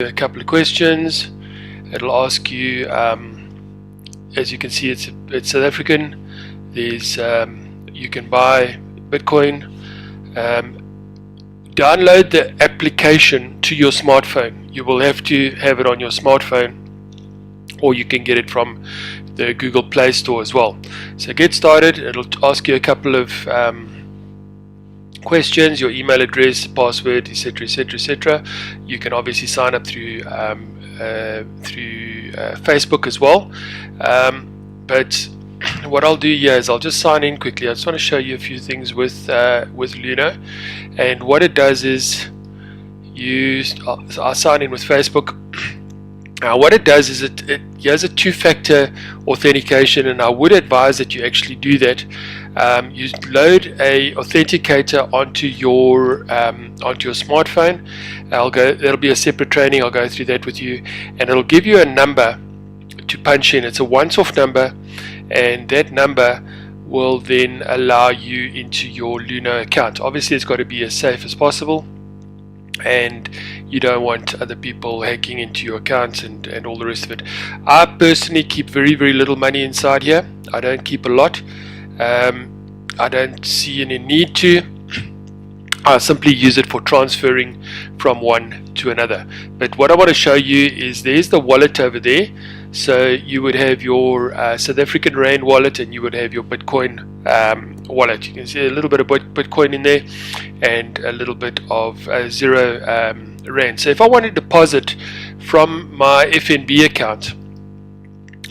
a couple of questions. It'll ask you, as you can see, it's South African. There's you can buy Bitcoin. Download the application to your smartphone. You will have to have it on your smartphone, or you can get it from the Google Play Store as well. So get started. It'll ask you a couple of questions, your email address, password, etc., etc., etc. You can obviously sign up through Facebook as well. But what I'll do here is I'll just sign in quickly. I just want to show you a few things with Luno, and what it does is I sign in with Facebook. What it does is it has a two-factor authentication, and I would advise that you actually do that. You load a authenticator onto your smartphone. That'll be a separate training. I'll go through that with you, and it'll give you a number to punch in. It's a once-off number, and that number will then allow you into your Luno account. Obviously, it's got to be as safe as possible, and you don't want other people hacking into your accounts and all the rest of it. I personally keep very, very little money inside here. I don't keep a lot. I don't see any need to. I simply use it for transferring from one to another. But what I want to show you is there's the wallet over there. So you would have your South African Rand wallet, and you would have your Bitcoin wallet. You can see a little bit of Bitcoin in there and a little bit of 0 Rand. So if I want to deposit from my FNB account,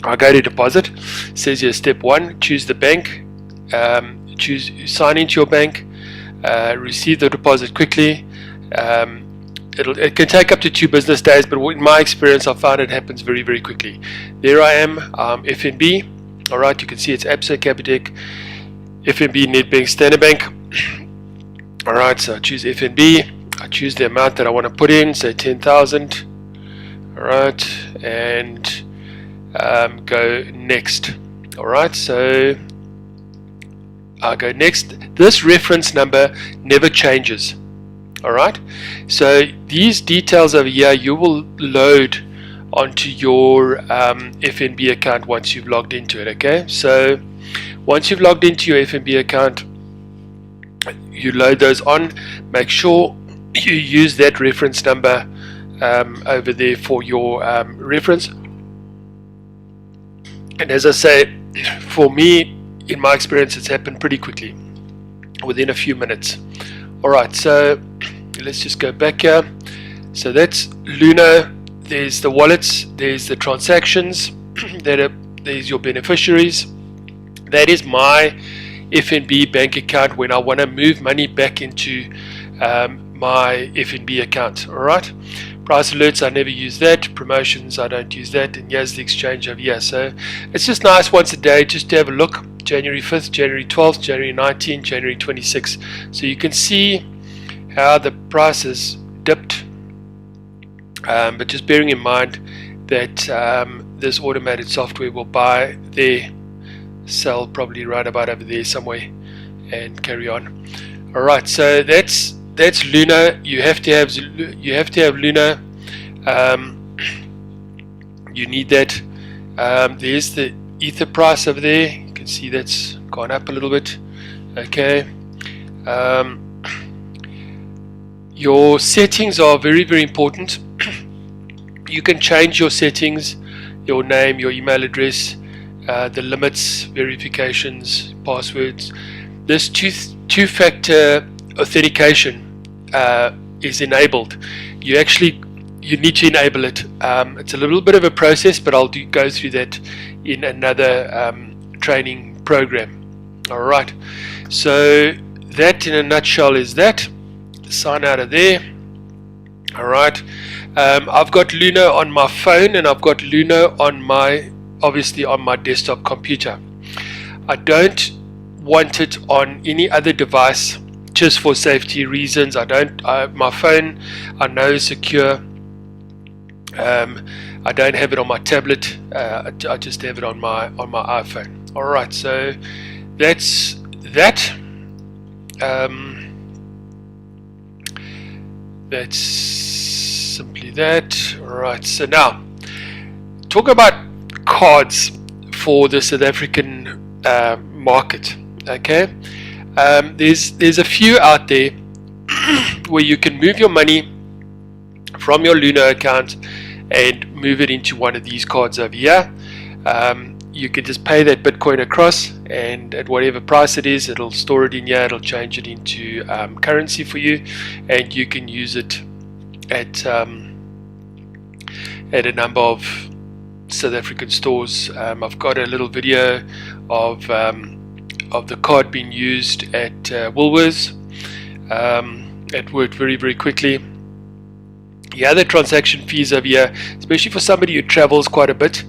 I go to deposit. It says here step 1, choose the bank, sign into your bank, receive the deposit quickly. It can take up to 2 business days, but in my experience I found it happens very, very quickly. There I am, FNB. Alright, you can see it's Absa, Capitec, FNB, Nedbank, Standard Bank. Alright, so I choose FNB. I choose the amount that I want to put in, say 10,000. Alright, and go next. Alright, so I go next. This reference number never changes. Alright, so these details over here you will load onto your FNB account once you've logged into it. Okay, so once you've logged into your FNB account, you load those on. Make sure you use that reference number over there for your reference. And as I say, for me, in my experience, it's happened pretty quickly, within a few minutes. Alright, so let's just go back here. So that's Luno. There's the wallets, there's the transactions, there's your beneficiaries. That is my FNB bank account when I want to move money back into my FNB account. Alright, price alerts, I never use that. Promotions, I don't use that. And here's the exchange over here. So it's just nice once a day just to have a look. January 5th, January 12th, January 19th, January 26th. So you can see how the prices dipped, but just bearing in mind that this automated software will buy there, sell probably right about over there somewhere, and carry on. Alright, so that's Luno. You have to have Luno. You need that. There's the Ether price over there. You can see that's gone up a little bit. Okay. Your settings are very, very important. You can change your settings, your name, your email address, the limits, verifications, passwords. This two-factor authentication is enabled. You need to enable it. It's a little bit of a process, but I'll go through that in another training program. Alright, so that in a nutshell is that. Sign out of there. Alright, I've got Luno on my phone, and I've got Luno obviously on my desktop computer. I don't want it on any other device just for safety reasons. My phone I know is secure. I don't have it on my tablet. I just have it on my iPhone. Alright, so that's that. That's simply that. Alright, so now talk about cards for the South African market. Okay, there's a few out there where you can move your money from your Luno account and move it into one of these cards over here. You can just pay that Bitcoin across, and at whatever price it is, it'll store it in here, it'll change it into currency for you, and you can use it at a number of South African stores. I've got a little video of the card being used at Woolworths. It worked very, very quickly. The other transaction fees over here, especially for somebody who travels quite a bit,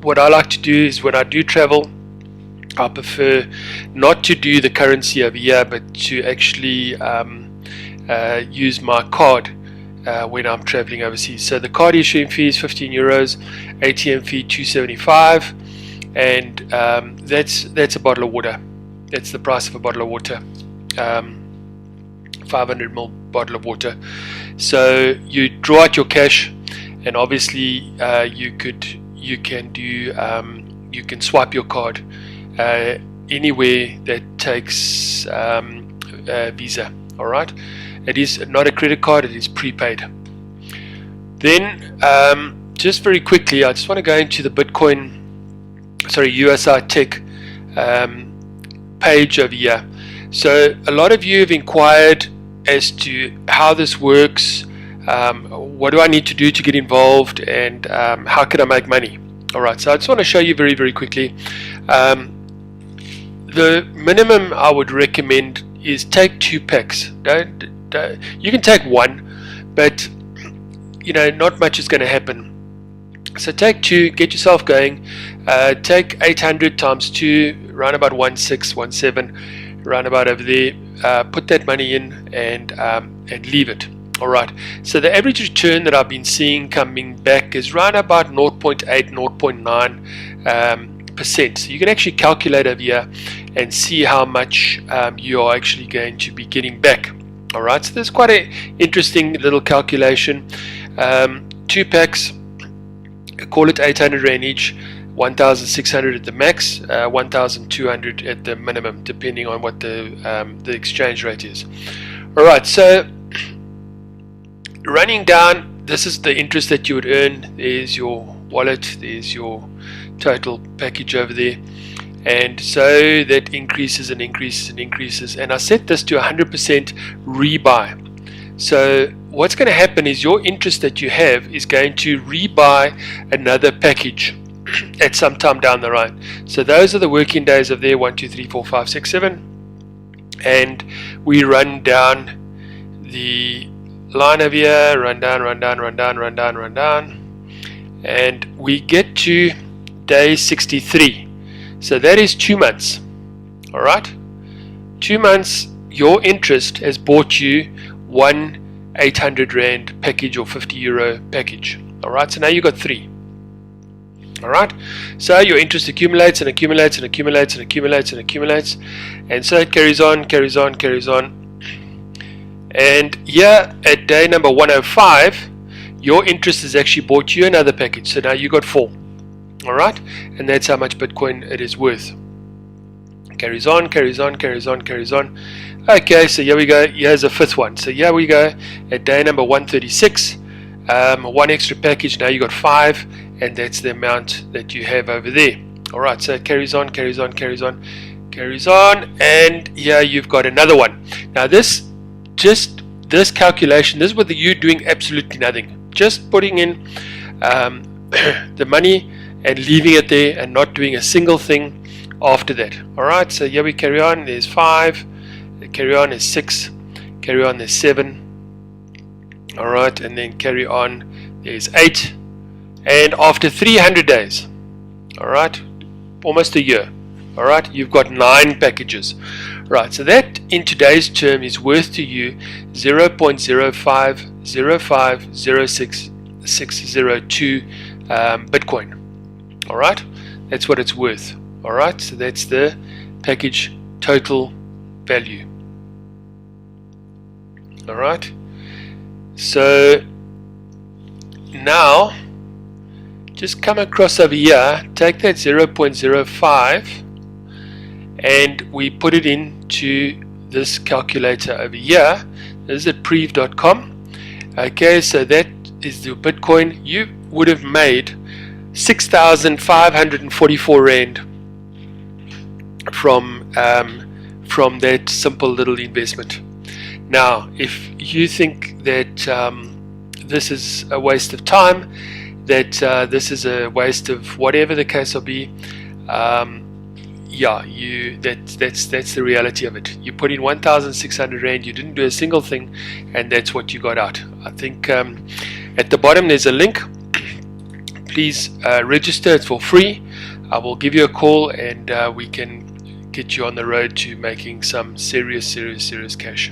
what I like to do is when I do travel, I prefer not to do the currency over here, but to actually use my card when I'm traveling overseas. So the card issuing fee is €15, ATM fee $2.75, and that's a bottle of water. That's the price of a bottle of water, 500 ml bottle of water. So you draw out your cash, and obviously you can swipe your card anywhere that takes Visa. All right, it is not a credit card, it is prepaid. Then just very quickly, I just want to go into the USI Tech page over here. So a lot of you have inquired as to how this works, what do I need to do to get involved, and how can I make money. Alright, so I just want to show you very, very quickly. The minimum I would recommend is take 2 packs. You can take 1, but not much is going to happen. So take 2, get yourself going. Take 800 times 2, around about 1617, round about over there. Put that money in and leave it. Alright, so the average return that I've been seeing coming back is around about 0.8, 0.9%. So you can actually calculate over here and see how much you are actually going to be getting back. Alright, so there's quite an interesting little calculation. 2 packs, call it 800 Rand each, 1,600 at the max, 1,200 at the minimum, depending on what the exchange rate is. Alright, so running down, this is the interest that you would earn. There's your wallet, there's your total package over there, and so that increases and increases and increases. And I set this to 100% rebuy. So what's going to happen is your interest that you have is going to rebuy another package at some time down the line. So those are the working days of there, 1, 2, 3, 4, 5, 6, 7, and we run down the line over here, run down, and we get to day 63. So that is 2 months. Alright, 2 months, your interest has bought you one 800 Rand package or €50 package. Alright, so now you got 3. Alright, so your interest accumulates and accumulates and accumulates and accumulates and accumulates, and so it carries on. And here at day number 105, your interest has actually bought you another package. So now you got 4. Alright, and that's how much Bitcoin it is worth. Carries on. Okay, so here we go. Here's a 5th one. So here we go at day number 136. 1 extra package. Now you got 5, and that's the amount that you have over there. Alright, so it carries on, and here you've got another one. Now this calculation, this is with you doing absolutely nothing, just putting in the money and leaving it there and not doing a single thing after that. Alright, so here we carry on. There's 5, carry on, there's 6, carry on, there's 7. Alright, and then carry on, there's 8, and after 300 days, alright, almost a year, alright, you've got 9 packages. Right, so that in today's term is worth to you 0.0505060602 Bitcoin. Alright, that's what it's worth. Alright, so that's the package total value. Alright, So now just come across over here, take that 0.05 and we put it into this calculator over here. This is at prev.com. Okay, so that is the Bitcoin. You would have made 6,544 Rand from that simple little investment. Now, if you think that this is a waste of time, that this is a waste of whatever the case will be, yeah, that's the reality of it. You put in 1,600 Rand, you didn't do a single thing, and that's what you got out. I think at the bottom there's a link. Please register, it's for free. I will give you a call and we can get you on the road to making some serious cash.